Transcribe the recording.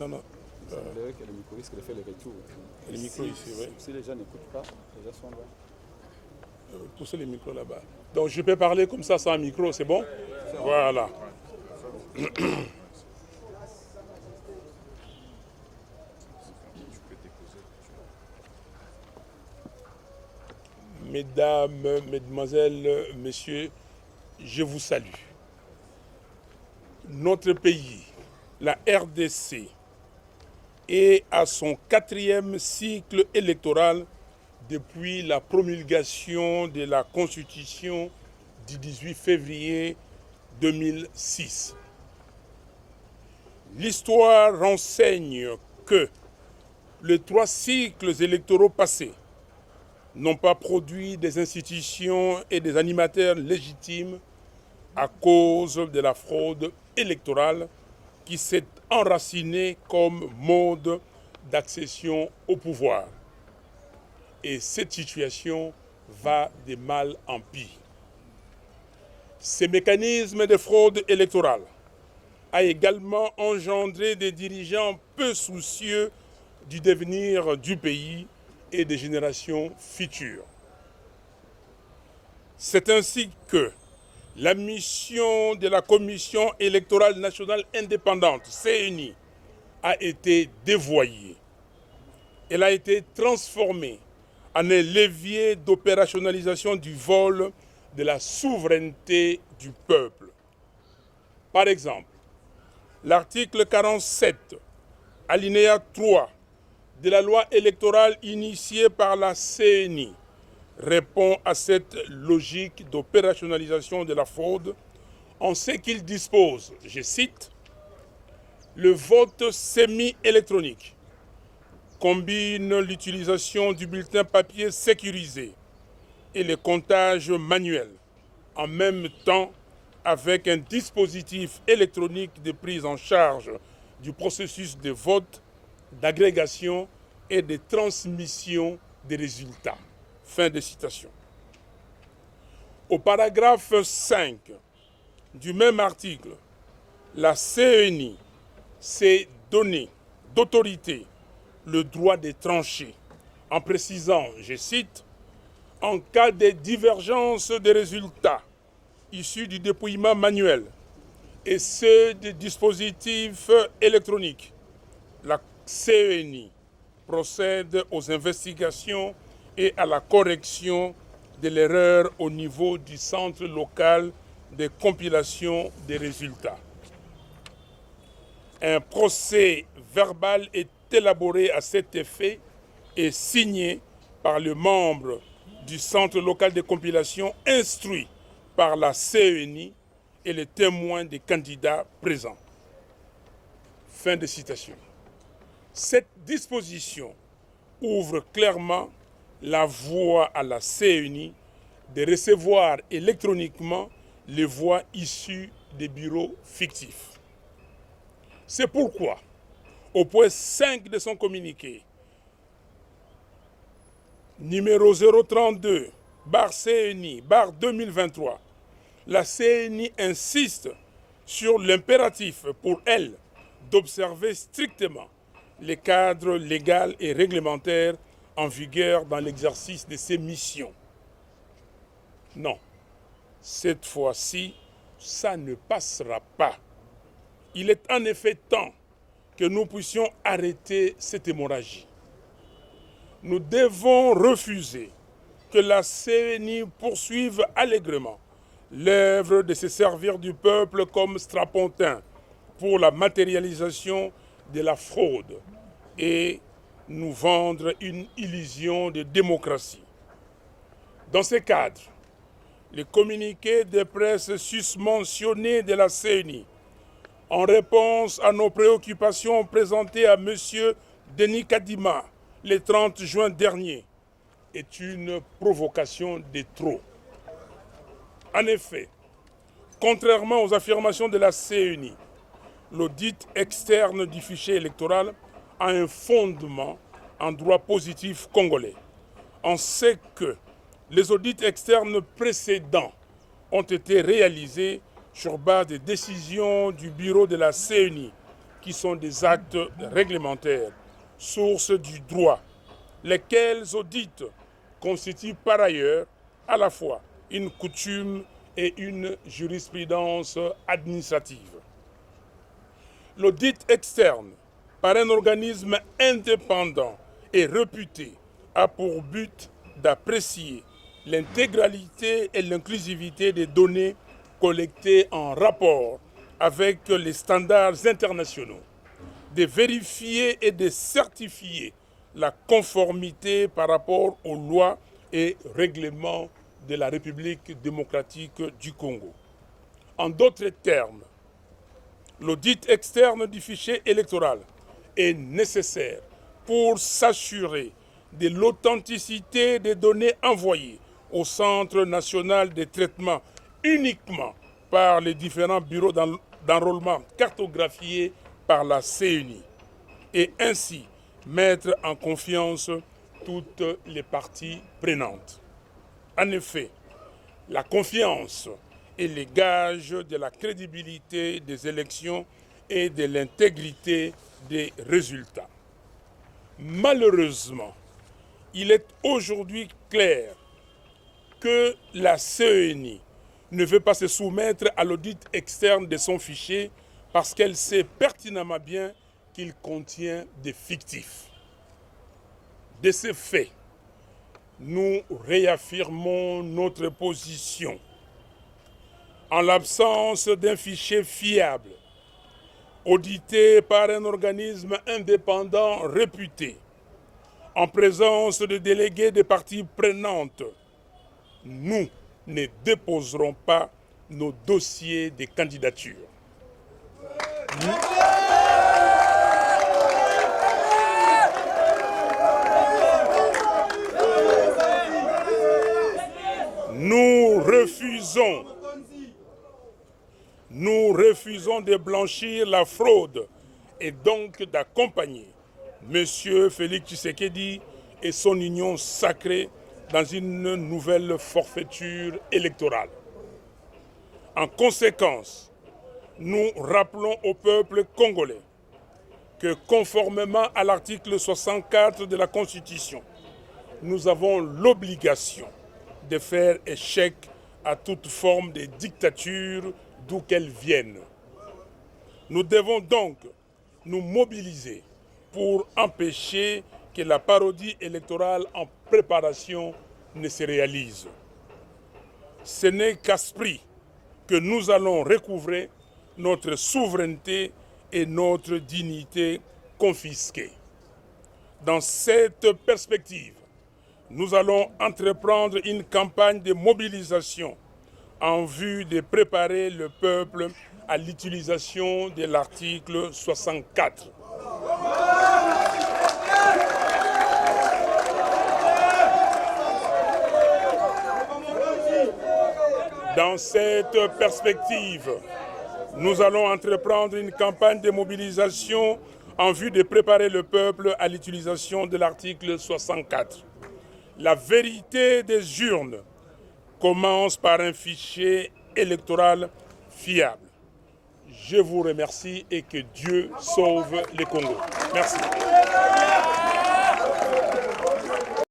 Non, non. C'est vrai que le micro risque de faire le retour. Le micro ici, oui. Si les gens n'écoutent pas, les gens sont là. Poussez les micros là-bas. Donc je peux parler comme ça sans micro, c'est bon? Voilà. Mesdames, Mesdemoiselles, Messieurs, je vous salue. Notre pays, la RDC, est à son 4e cycle électoral depuis la promulgation de la Constitution du 18 février 2006. L'histoire renseigne que les 3 cycles électoraux passés n'ont pas produit des institutions et des animateurs légitimes à cause de la fraude électorale qui s'est enracinée comme mode d'accession au pouvoir. Et cette situation va de mal en pire. Ces mécanismes de fraude électorale a également engendré des dirigeants peu soucieux du devenir du pays et des générations futures. C'est ainsi que la mission de la Commission électorale nationale indépendante, CENI, a été dévoyée. Elle a été transformée en un levier d'opérationnalisation du vol de la souveraineté du peuple. Par exemple, l'article 47, alinéa 3 de la loi électorale initiée par la CENI répond à cette logique d'opérationnalisation de la fraude en ce qu'il dispose, je cite, « Le vote semi-électronique combine l'utilisation du bulletin papier sécurisé et le comptage manuel en même temps avec un dispositif électronique de prise en charge du processus de vote, d'agrégation et de transmission des résultats. » Fin de citation. Au paragraphe 5 du même article, la CENI s'est donné d'autorité le droit de trancher en précisant, je cite, « En cas de divergence des résultats issus du dépouillement manuel et ceux des dispositifs électroniques, la CENI procède aux investigations et à la correction de l'erreur au niveau du centre local de compilation des résultats. » Un procès verbal est élaboré à cet effet et signé par le membre du centre local de compilation instruit par la CENI et les témoins des candidats présents. Fin de citation. Cette disposition ouvre clairement la voie à la CENI de recevoir électroniquement les voix issues des bureaux fictifs. C'est pourquoi, au point 5 de son communiqué, numéro 032/CENI/2023, la CENI insiste sur l'impératif pour elle d'observer strictement les cadres légaux et réglementaires en vigueur dans l'exercice de ses missions. Non, cette fois-ci, ça ne passera pas. Il est en effet temps que nous puissions arrêter cette hémorragie. Nous devons refuser que la CENI poursuive allègrement l'œuvre de se servir du peuple comme strapontin pour la matérialisation de la fraude et nous vendre une illusion de démocratie. Dans ce cadre, le communiqué de presse susmentionné de la CENI, en réponse à nos préoccupations présentées à M. Denis Kadima le 30 juin dernier, est une provocation de trop. En effet, contrairement aux affirmations de la CENI, l'audit externe du fichier électoral a un fondement en droit positif congolais. On sait que les audits externes précédents ont été réalisés sur base des décisions du bureau de la CENI qui sont des actes réglementaires, source du droit, lesquels audits constituent par ailleurs à la fois une coutume et une jurisprudence administrative. L'audit externe par un organisme indépendant et réputé a pour but d'apprécier l'intégralité et l'inclusivité des données collectées en rapport avec les standards internationaux, de vérifier et de certifier la conformité par rapport aux lois et règlements de la République démocratique du Congo. En d'autres termes, l'audit externe du fichier électoral est nécessaire pour s'assurer de l'authenticité des données envoyées au Centre national de traitement uniquement par les différents bureaux d'enrôlement cartographiés par la CENI et ainsi mettre en confiance toutes les parties prenantes. En effet, la confiance est le gage de la crédibilité des élections et de l'intégrité des résultats. Malheureusement, il est aujourd'hui clair que la CENI ne veut pas se soumettre à l'audit externe de son fichier parce qu'elle sait pertinemment bien qu'il contient des fictifs. De ce fait, nous réaffirmons notre position. En l'absence d'un fichier fiable, audité par un organisme indépendant réputé, en présence de délégués des parties prenantes, nous ne déposerons pas nos dossiers de candidature. Nous refusons de blanchir la fraude et donc d'accompagner M. Félix Tshisekedi et son union sacrée dans une nouvelle forfaiture électorale. En conséquence, nous rappelons au peuple congolais que conformément à l'article 64 de la Constitution, nous avons l'obligation de faire échec à toute forme de dictature d'où qu'elle vienne. Nous devons donc nous mobiliser pour empêcher que la parodie électorale en préparation ne se réalise. Ce n'est qu'à ce prix que nous allons recouvrer notre souveraineté et notre dignité confisquées. Dans cette perspective, nous allons entreprendre une campagne de mobilisation en vue de préparer le peuple à l'utilisation de l'article 64. Dans cette perspective, nous allons entreprendre une campagne de mobilisation en vue de préparer le peuple à l'utilisation de l'article 64. La vérité des urnes commence par un fichier électoral fiable. Je vous remercie et que Dieu sauve le Congo. Merci.